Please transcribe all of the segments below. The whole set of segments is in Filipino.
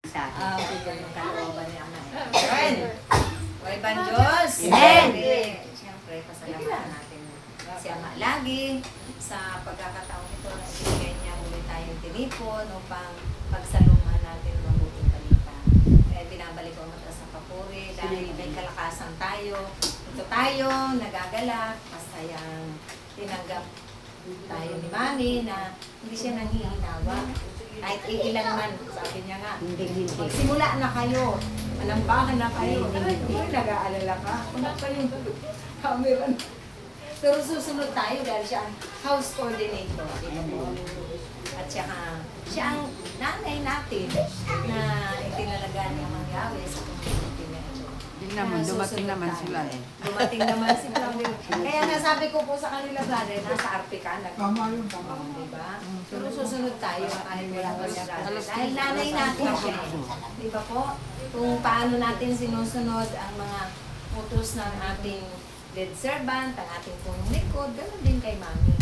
sa akin. Bigyan ng kalooban ni Ama. Amen. Way ban Diyos. Amen. Siyempre, pasalamatan natin si Ama lagi sa pagkakataong ito na ibigay niya muli tayong tinipon upang pagsalungan natin ng mabuting balita. Binabalik ko ang mata sa papuri dahil may kalakasan tayo. Ito tayo, nagagalak, masayang tinanggap tayo ni Mami na hindi siya nanghihinawa. Kahit iilan man, sabi niya nga, Hindi. magsimula na kayo, manambahan na kayo. Nag-aalala ka, wala pa yung camera. Pero susunod tayo dahil siya ang house coordinator. At siya ang nanay natin na itinalaga niya mangyari sa community medyo. Tingnan mo, dumating naman sila eh. Dumating naman sila. Kaya nasabi ko po sa kanila, brother, nasa RP ka, diba? Pero susunod tayo kahit wala pa siya, brother. Dahil nanay natin siya. Diba po? Kung paano natin sinusunod ang mga utos ng ating dead servant, ang ating punong likod, gano'n din kay Mami.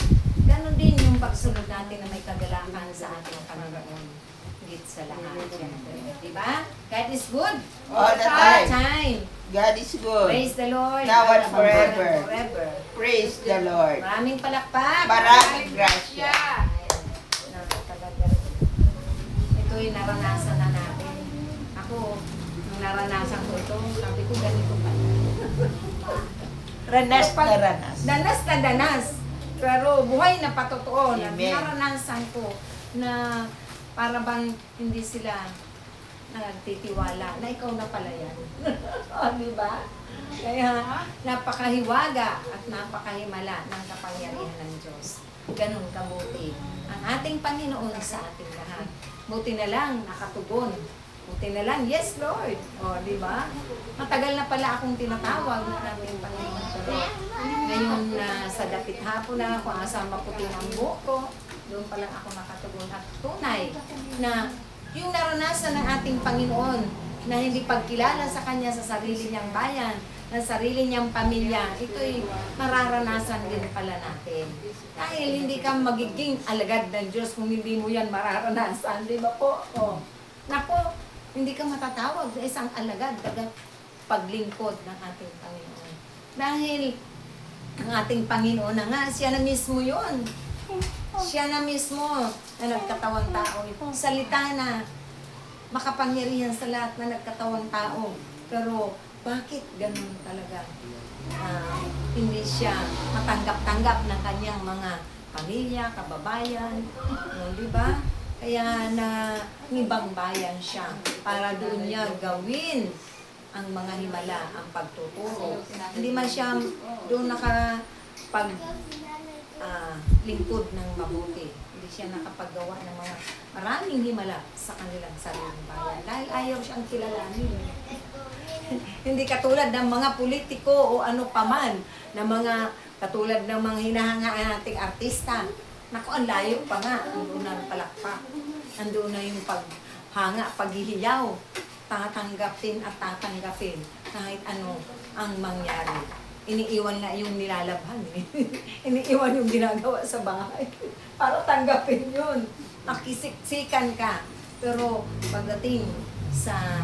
Gano'n din yung pagsunod natin na may kagalakan sa ating Panginoon. Higit sa lahat. Diba? God is good. All the time. God is good. Praise the Lord. Now and forever. Forever. Praise the Lord. Maraming palakpak. Maraming grasya. Ito'y naranasan na natin. Ako, nung naranasan ko ito, sabi ko ganito pa. Ranas na ranas. Danas na danas. Pero buhay na patotoo na Amen. naranasan ko na para bang hindi sila nagtitiwala na ikaw na pala yan. Di ba? Kaya napakahiwaga at napakahimala ng kapangyarihan ng Diyos. Ganun kabuti ang ating Panginoon sa ating lahat. Buti na lang nakatugon. Buti na lang, yes Lord. O, di ba? Matagal na pala akong tinatawag ng ating Panginoon. Pero ngayon sa dapit hapon na ako, asa maputi ang buhok ko, doon pa lang ako nakatugon at tunay na yung naranasan ng ating Panginoon na hindi pagkilala sa Kanya sa sarili niyang bayan, ng sarili niyang pamilya, ito'y mararanasan din pala natin. Dahil hindi ka magiging alagad ng Diyos kung hindi mo yan mararanasan, di ba po? O, nako, hindi ka matatawag na isang alagad dagat paglingkod ng ating Panginoon. Dahil ang ating Panginoon na nga, siya na mismo yun. Siya na mismo na nagkatawang tao. Salita na makapangyarihan sa lahat na nagkatawang tao. Pero bakit ganun talaga? Hindi siya matanggap-tanggap ng kanyang mga pamilya, kababayan, di ba? Kaya na ibang bayan siya para doon niya gawin ang mga himala, ang pagtuturo. Hindi man siya doon lingkod ng mabuti. Hindi siya nakapaggawa ng mga maraming himala sa kanilang sariling bayan. Dahil ayaw siyang kilalanin. Hindi katulad ng mga politiko o ano paman na mga katulad ng mga hinahangaan nating artista. Naku, ang layo pa nga. Andun na ang palakpak. Andun na yung paghanga, paghihiyaw. Tatanggapin at tatanggapin kahit ano ang mangyari. Iniiwan na yung nilalabhan. Iniiwan yung ginagawa sa bahay. Para tanggapin yun. Makisiksikan ka. Pero pagdating sa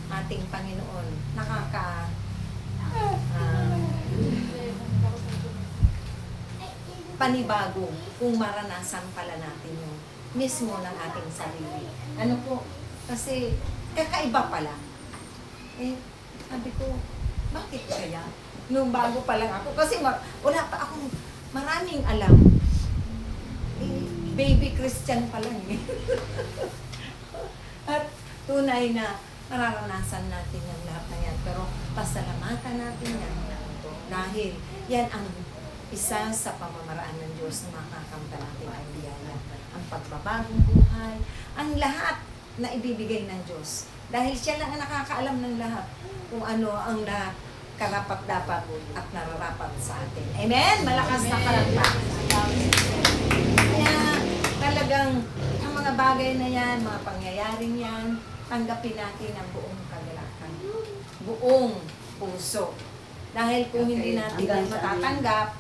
ating Panginoon, panibago kung maranasan pala natin yung mismo ng ating sarili. Ano po? Kasi kakaiba pala. Sabi ko, bakit kaya? Nung bago pa lang ako. Kasi wala pa akong maraming alam. Baby Christian pa lang eh. At tunay na nararanasan natin yung lahat na yan. Pero pasalamatan natin yan. Dahil yan ang isa sa pamamaraan ng Diyos na makakamta natin ang biyaya. Ang pagbabagong buhay. Ang lahat na ibibigay ng Diyos. Dahil siya lang ang nakakaalam ng lahat kung ano ang karapat-dapat at nararapat sa atin. Amen? Malakas na palakpakan. Kaya talagang ang mga bagay na yan, mga pangyayaring yan, tanggapin natin ang buong kagalakan. Buong puso. Dahil kung hindi natin yan matatanggap,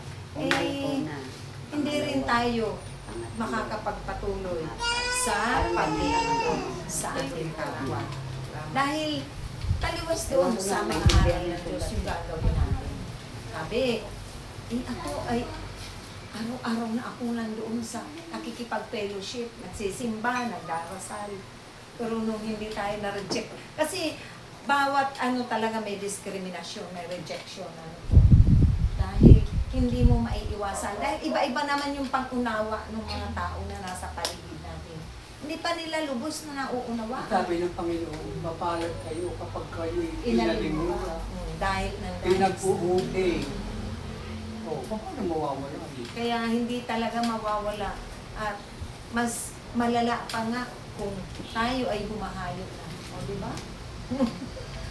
hindi rin tayo makakapagpatuloy sa paglilingkod sa ating kapwa. Dahil taliwas doon sa mga aral ng Diyos yung gagawin natin. Sabi, ako ay araw-araw na ako nandoon sa nakikipag-fellowship, nagsisimba, nagdarasal. Pero nung hindi tayo na-reject, kasi bawat talaga may diskriminasyon, may rejection. Dahil hindi mo maiiwasan. Dahil iba-iba naman yung pang-unawa ng mga tao na nasa paligid natin. Hindi pa nila lubos na nauunawa. Sabi ng Panginoon, mapalad kayo kapag kayo Inalimutan. inalimutan. Dahil ng Pinagpubuti. O, paano mawawala? Kaya hindi talaga mawawala. At mas malala pa nga kung tayo ay humahayop na. O, di ba?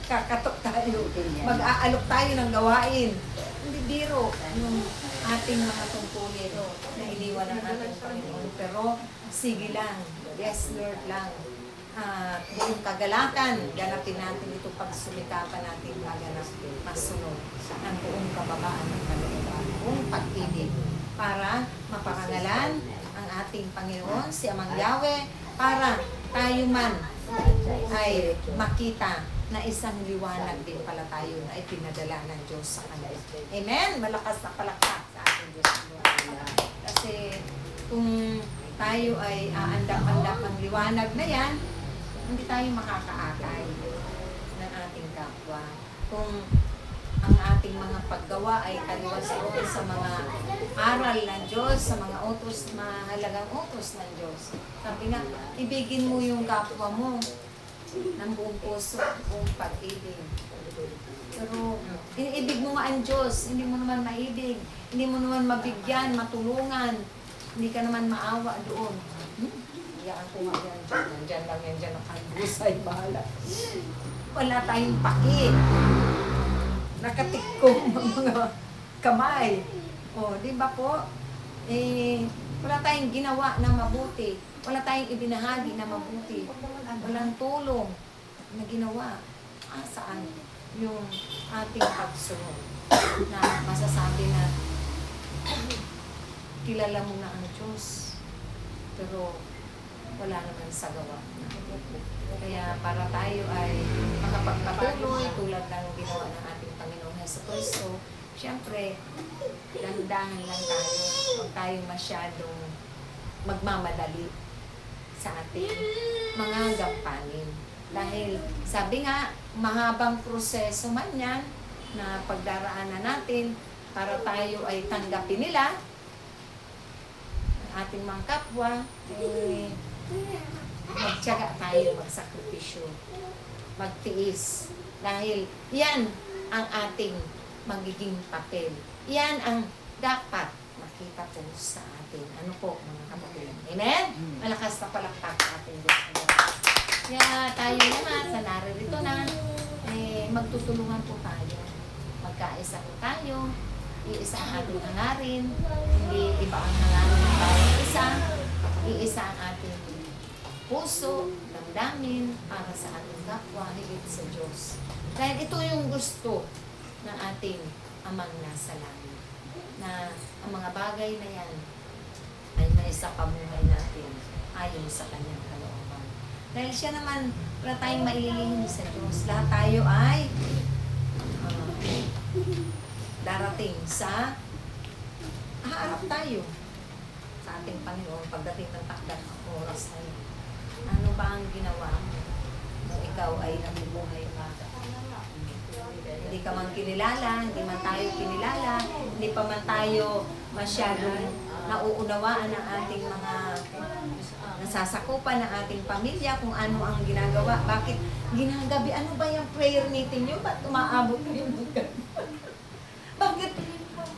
Kakatok tayo. Mag-aalok tayo ng gawain. Hindi biro yung ating mga tungkulin na iniwan ng ating Panginoon. Pero sige lang. Yes, Lord lang. Yung kagalakan, ganapin natin ito pagsumikapan natin maganap, masunod ng buong kababaan ng kalooban, buong pag-ibig para mapakangalan ang ating Panginoon, si Amang Yahweh, para tayo man ay makita na isang liwanag din pala tayo na ipinadala ng Diyos sa kanila. Amen? Malakas na palakpak sa ating Diyos. Kasi kung tayo ay aandap-andap ang liwanag na yan, hindi tayo makakaakay ng ating kapwa. Kung ang ating mga paggawa ay taliwas doon sa mga aral ng Diyos, sa mga utos, mahalagang utos ng Diyos. Sabi nga, ibigin mo yung kapwa mo ng buong puso, buong pag-ibig. Pero, iniibig mo nga ang Diyos, hindi mo naman maibig, hindi mo naman mabigyan, matulungan, hindi ka naman maawa doon. Iyaan ko nga yan dyan, nandyan lang yan dyan, nakagusay, bahala. Wala tayong paki. Nakatikom ang mga kamay. O, di ba po? Wala tayong ginawa na mabuti. Wala tayong ibinahagi na mabuti. Walang tulong na ginawa. Saan yung ating pagsunod na masasabi na kilala mo na ang Diyos, pero wala naman sa gawa. Kaya para tayo ay makapagpatuloy tulad ng ginawa ng ating Panginoong Jesucristo, siyempre, dahan-dahan lang tayo. Huwag tayong masyadong magmamadali sa ating mga gampanin. Dahil sabi nga, mahabang proseso man yan na pagdaraanan natin para tayo ay tanggapin nila ang ating mga kapwa, magtiyaga tayo, magsakripisyo, magtiis. Dahil yan ang ating magiging papel. Yan ang dapat makita po sa atin. Ano po, mga kapatid? Amen? Malakas na palakpak ating Diyos. Kaya tayo naman, sa naririto na, magtutulungan po tayo. Magkaisa po tayo. Iisa ang ating hangarin. Hindi iba ang hangarin ng bawat isa. Iisa ang ating puso, damdamin, para sa ating kapwa, higit sa Diyos. Dahil ito yung gusto ng ating Amang nasa langit. Na ang mga bagay na yan ay may sa pamuhay natin ayon sa kanyang kalooban. Dahil siya naman, wala tayong maililihim sa Diyos. Lahat tayo ay darating sa haharap tayo sa ating Panginoon pagdating ng takdang oras na yun. Ano ba ang ginawa mo? Kung ikaw ay nabubuhay pa. Hindi ka man kinilala, hindi man tayo kinilala, hindi pa man tayo masyadong nauunawaan ng ating mga nasasakupan ng ating pamilya, kung ano ang ginagawa. Bakit ginagabi? Ano ba yung prayer meeting nyo? Ba't umaabot kayo ng ganyan? Bakit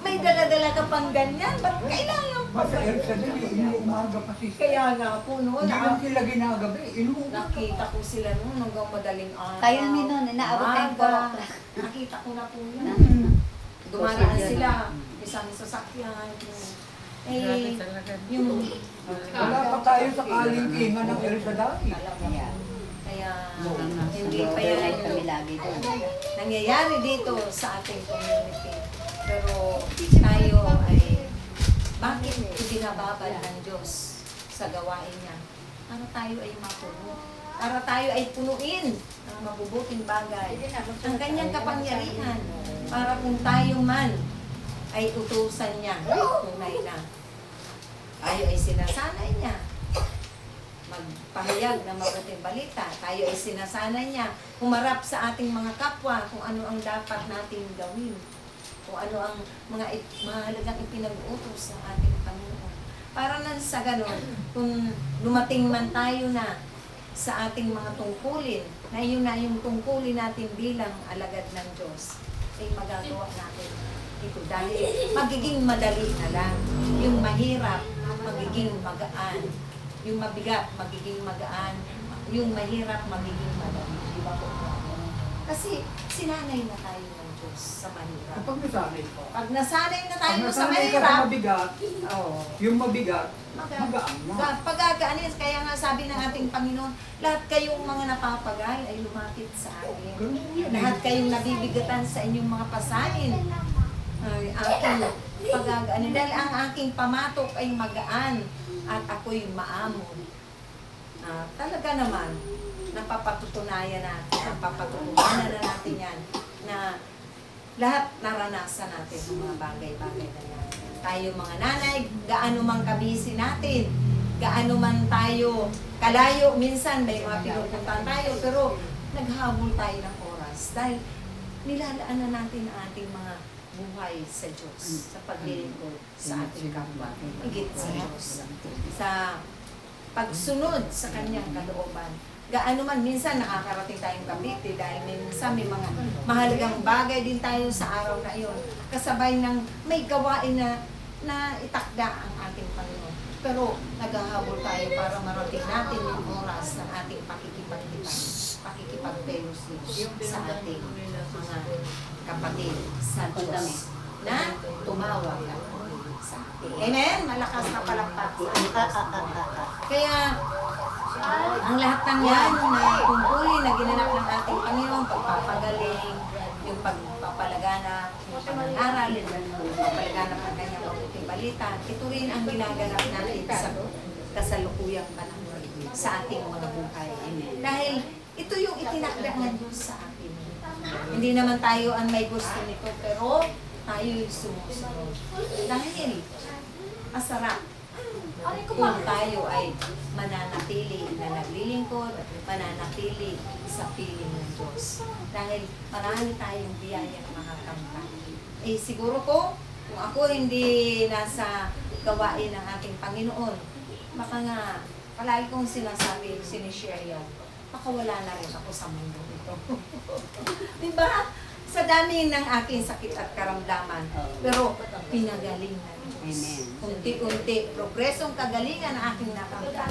may dala-dala ka pang ganyan? Ba't kailangan pa? Sa Ersadel, inuumaga pa si Kaya nga po noon, Hindi lang sila ginagabi, inuumaga. nakita ko sila noon hanggang madaling araw. Kayo noon, inaabot tayong 4 Umaga. o'clock. Nakita ko na po yun. Dumaraan sila, isang sasakyan. Yung Wala pa tayo sa kalingkingan ng Ersadel. kaya hindi pa yan Overnight kami lagi doon. nangyayari dito sa ating community. Pero tayo ay bakit ibinababad ng Diyos sa gawain niya? para tayo ay mapuno. Para tayo ay punuin ng mabubuting bagay. Ang kanyang kapangyarihan. Para kung tayo man ay utusan niya, tunay na. Tayo ay sinasanay niya. Magpahayag ng mabuting balita. Tayo ay sinasanay niya. Humarap sa ating mga kapwa kung ano ang dapat nating gawin. Kung ano ang mga mahalagang ipinag-utos ng ating Panginoon. Para na sa ganon, kung lumating man tayo na sa ating mga tungkulin, na yun na yung tungkulin natin bilang alagad ng Diyos, ay magagawa natin ito. Dahil magiging madali na lang. Yung mahirap, magiging magaan. Yung mabigat, magiging magaan. Yung mahirap, magiging madali. Di ba po? Kasi sinanay na tayo ng Diyos sa mahirap. Kapag nasanay ko. Pag nasanay na tayo Pag sa nasanay ka sa mahirap, mabigat, oh, yung mabigat, magaan na. pagkakaanin, kaya nga sabi ng ating Panginoon, lahat kayong mga napapagal ay lumapit sa akin. Ganun yan eh. Lahat kayong nabibigatan sa inyong mga pasanin. Ay, aking pagkakaanin. Dahil ang aking pamatok ay magaan at ako'y maamon. Talaga naman, napapatutunayan natin, napapatutunayan na natin yan, na lahat naranasan natin ng mga bagay-bagay na yan. Tayo mga nanay, gaano man kabisi natin, gaano man tayo kalayo, minsan may mga pinupuntahan tayo, pero naghabol tayo ng oras dahil nilalaan na natin ang ating mga buhay sa Diyos, sa paglilingkod sa ating kapwa, higit sa Diyos, sa pagsunod sa Kanyang kalooban. Gaano man, minsan nakakarating tayong Cavite dahil minsan may mga mahalagang bagay din tayo sa araw na iyon. Kasabay ng may gawain na itakda ang ating Panginoon. Pero naghahabol tayo para marating natin yung oras ng ating pakikipag-fellowship sa ating mga kapatid sa Diyos na tumawag sa atin. Amen? Malakas na palakpak sa ating. Kaya, ang lahat ng yan na tungkulin na ginanap ng ating Panginoon, pagpapagaling, yung pagpapalaganap, yung pangangaral, yung pagpapalaganap ng kanyang mabuting balita, ito rin ang ginaganap natin sa kasalukuyang panahon sa ating mga buhay. Dahil ito yung itinakda ng Diyos sa atin. Hindi naman tayo ang may gusto nito, pero tayo yung sumusunod. Dahil masarap kung tayo ay mananatili na naglilingkod, mananatili sa piling ng Diyos. Dahil marami tayong biyayang makakamtan. Siguro ko, kung ako hindi nasa gawain ng ating Panginoon, baka nga, palagi kong sinasabi, sinishare yan, baka wala na rin ako sa mundo ito. Diba? Sa dami ng aking sakit at karamdaman, pero pinagaling na rin. Amen. Unti-unti, progresong kagalingan ang aking nakamtan,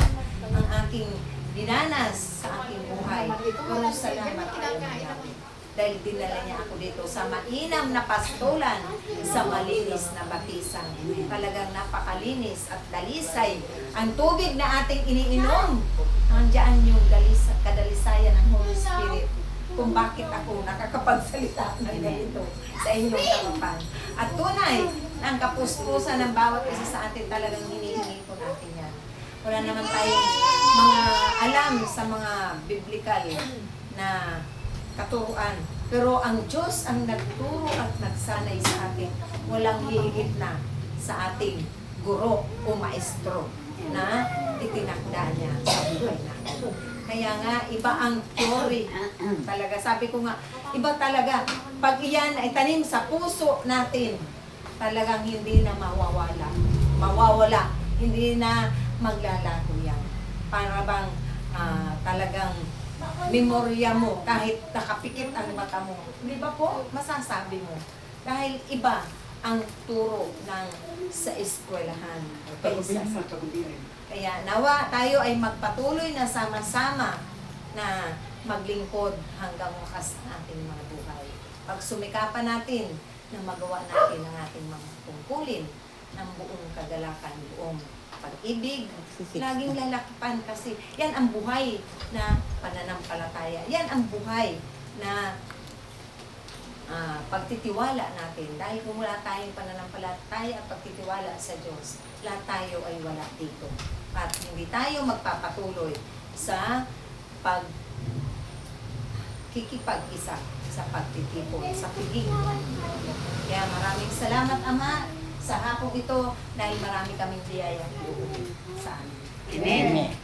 ang aking dinanas sa aking buhay. Pero salamat tayo Panginoon. Dahil dinala niya ako dito sa mainam na pastulan, sa malinis na batisan. Talagang napakalinis at dalisay. Ang tubig na ating iniinom, nandiyan yung kadalisayan ng Holy Spirit kung bakit ako nakakapagsalita ng ganito sa inyong kapapan. At tunay, ang kapuspusan ng bawat isa sa atin talagang hinihingi po natin yan. Wala naman tayong mga alam sa mga biblical na katuruan. Pero ang Diyos ang nagturo at nagsanay sa atin. Walang hihigit na sa ating guro o maestro na itinakda niya sa buhay natin. Kaya nga, iba ang theory. Talaga, sabi ko nga, iba talaga. Pag iyan ay tanim sa puso natin, talagang hindi na mawawala. Mawawala. Hindi na maglalaho yan. Para bang talagang memorya mo, kahit nakapikit ang mata mo. Di ba po? Masasabi mo. Dahil iba ang turo ng sa eskwelahan. Kaya nawa tayo ay magpatuloy na sama-sama na maglingkod hanggang wakas ng ating mga buhay. Pag sumikapan natin na magawa natin ang ating mga tungkulin ng buong kagalakan, buong pag-ibig, laging lalakipan kasi yan ang buhay na pananampalataya. Yan ang buhay na pagtitiwala natin. Dahil kung wala tayong pananampalataya at pagtitiwala sa Diyos, lahat tayo ay wala dito. At hindi tayo magpapatuloy sa kikipag-isa sa pagtitipon, sa piging. Kaya maraming salamat, Ama, sa hapong ito dahil marami kaming biyaya sa amin. Amen.